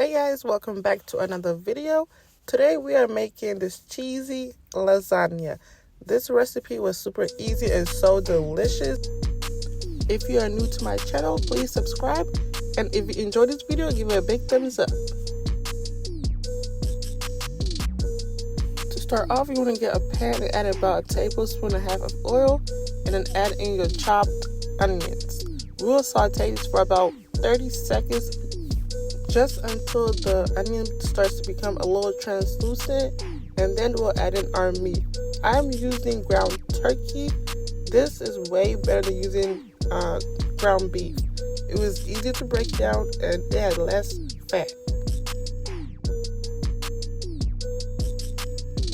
Hey guys, welcome back to another video. Today we are making this cheesy lasagna. This recipe was super easy and so delicious. If you are new to my channel, please subscribe. And if you enjoyed this video, give it a big thumbs up. To start off, you want to get a pan and add about 1.5 tablespoons of oil. And then add in your chopped onions. We will saute this for about 30 seconds. Just until the onion starts to become a little translucent, and then we'll add in our meat. I'm using ground turkey. This is way better than using ground beef. It was easier to break down and it had less fat.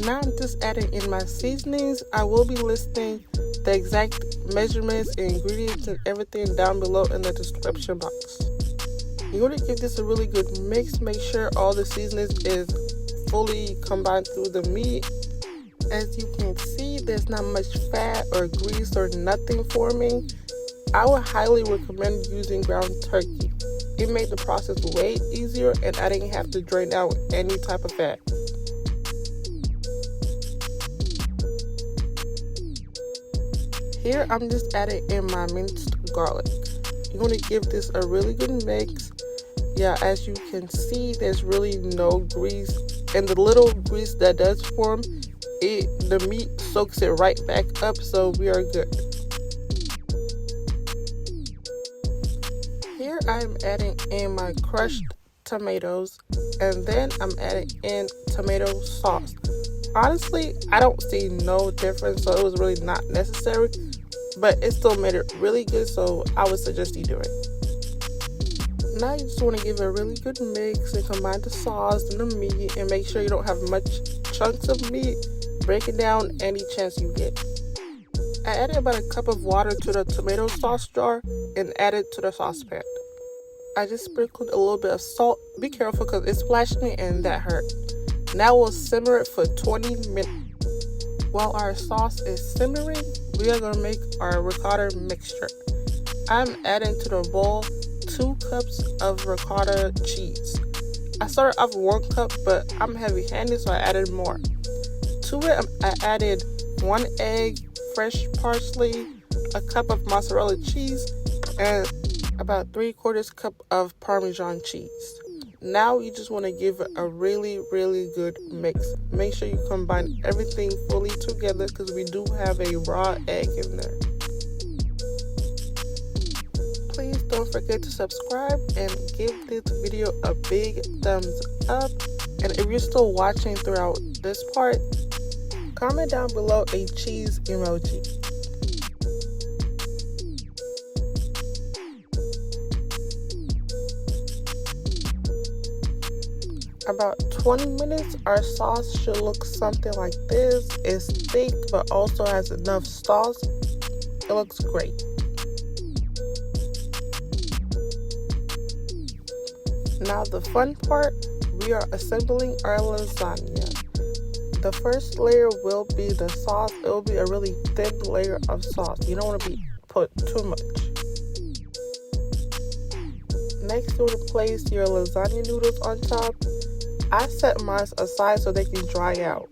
Now I'm just adding in my seasonings. I will be listing the exact measurements and ingredients and everything down below in the description box. You want to give this a really good mix. Make sure all the seasonings is fully combined through the meat. As you can see, there's not much fat or grease or nothing forming. I would highly recommend using ground turkey. It made the process way easier and I didn't have to drain out any type of fat. Here I'm just adding in my minced garlic. You want to give this a really good mix. Yeah, as you can see, there's really no grease, and the little grease that does form, the meat soaks it right back up, so we are good. Here I'm adding in my crushed tomatoes, and then I'm adding in tomato sauce. Honestly, I don't see no difference, so it was really not necessary, but it still made it really good, so I would suggest you do it. Now you just want to give it a really good mix and combine the sauce and the meat and make sure you don't have much chunks of meat. Break it down any chance you get. I added about 1 cup of water to the tomato sauce jar and added to the saucepan. I just sprinkled a little bit of salt. Be careful because it splashed me and that hurt. Now we'll simmer it for 20 minutes. While our sauce is simmering, we are going to make our ricotta mixture. I'm adding to the bowl 2 cups of ricotta cheese. I started off with 1 cup, but I'm heavy-handed, so I added more. To it, I added 1 egg, fresh parsley, 1 cup of mozzarella cheese, and about 3/4 cup of Parmesan cheese. Now you just want to give it a really, really good mix. Make sure you combine everything fully together because we do have a raw egg in there. Please don't forget to subscribe and give this video a big thumbs up. And if you're still watching throughout this part, comment down below a cheese emoji. About 20 minutes, our sauce should look something like this. It's thick but also has enough sauce. It looks great. Now the fun part, we are assembling our lasagna. The first layer will be the sauce. It will be a really thin layer of sauce. You don't want to put too much. Next, you want to place your lasagna noodles on top. I set mine aside so they can dry out.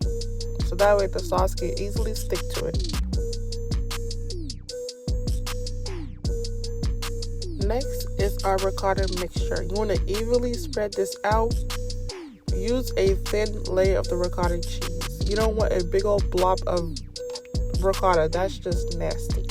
So that way the sauce can easily stick to it. Next is our ricotta mixture. You want to evenly spread this out. Use a thin layer of the ricotta cheese. You don't want a big old blob of ricotta. That's just nasty.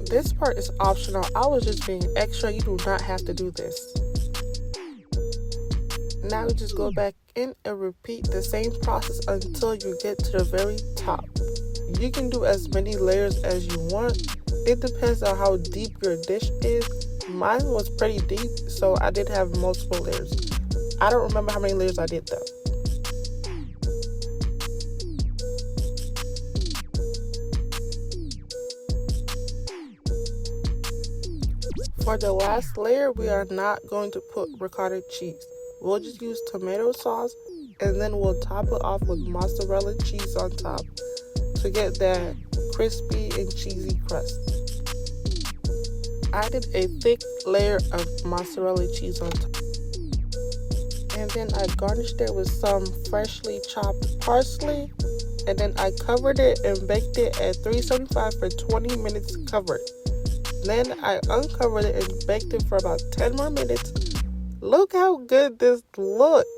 This part is optional. I was just being extra. You do not have to do this. Now you just go back in and repeat the same process until you get to the very top. You can do as many layers as you want. It depends on how deep your dish is. Mine was pretty deep, so I did have multiple layers. I don't remember how many layers I did though. For the last layer, we are not going to put ricotta cheese. We'll just use tomato sauce and then we'll top it off with mozzarella cheese on top to get that crispy and cheesy crust. I did a thick layer of mozzarella cheese on top, and then I garnished it with some freshly chopped parsley, and then I covered it and baked it at 375 for 20 minutes covered. Then I uncovered it and baked it for about 10 more minutes. Look how good this looked.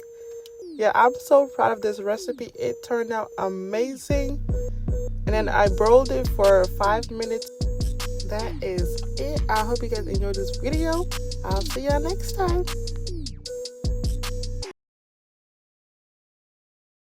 Yeah, I'm so proud of this recipe. It turned out amazing. And then I broiled it for 5 minutes. That is it. I hope you guys enjoyed this video. I'll see y'all next time.